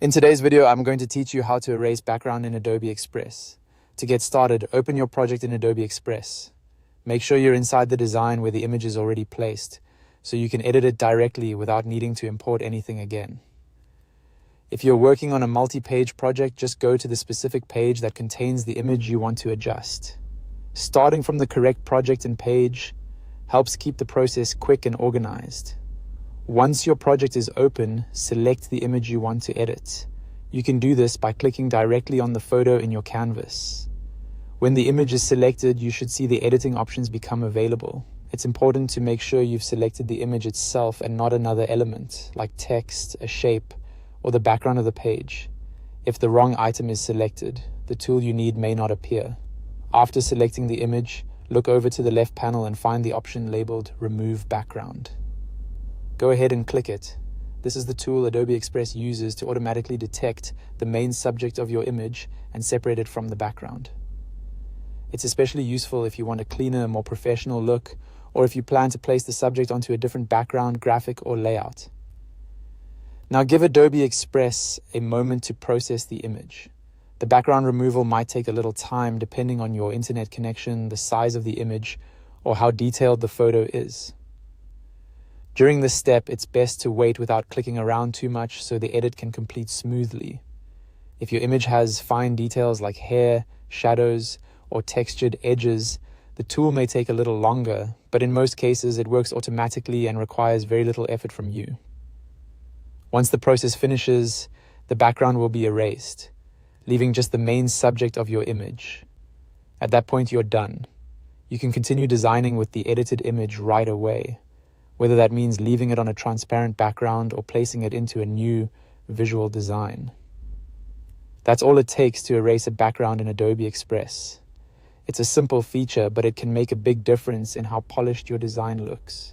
In today's video, I'm going to teach you how to erase background in Adobe Express. To get started, open your project in Adobe Express. Make sure you're inside the design where the image is already placed, so you can edit it directly without needing to import anything again. If you're working on a multi-page project, just go to the specific page that contains the image you want to adjust. Starting from the correct project and page helps keep the process quick and organized. Once your project is open, select the image you want to edit. You can do this by clicking directly on the photo in your canvas. When the image is selected, you should see the editing options become available. It's important to make sure you've selected the image itself and not another element, like text, a shape, or the background of the page. If the wrong item is selected, the tool you need may not appear. After selecting the image, look over to the left panel and find the option labeled Remove Background. Go ahead and click it. This is the tool Adobe Express uses to automatically detect the main subject of your image and separate it from the background. It's especially useful if you want a cleaner, more professional look, or if you plan to place the subject onto a different background, graphic, or layout. Now give Adobe Express a moment to process the image. The background removal might take a little time depending on your internet connection, the size of the image, or how detailed the photo is. During this step, it's best to wait without clicking around too much so the edit can complete smoothly. If your image has fine details like hair, shadows, or textured edges, the tool may take a little longer, but in most cases it works automatically and requires very little effort from you. Once the process finishes, the background will be erased, leaving just the main subject of your image. At that point, you're done. You can continue designing with the edited image right away, whether that means leaving it on a transparent background or placing it into a new visual design. That's all it takes to erase a background in Adobe Express. It's a simple feature, but it can make a big difference in how polished your design looks.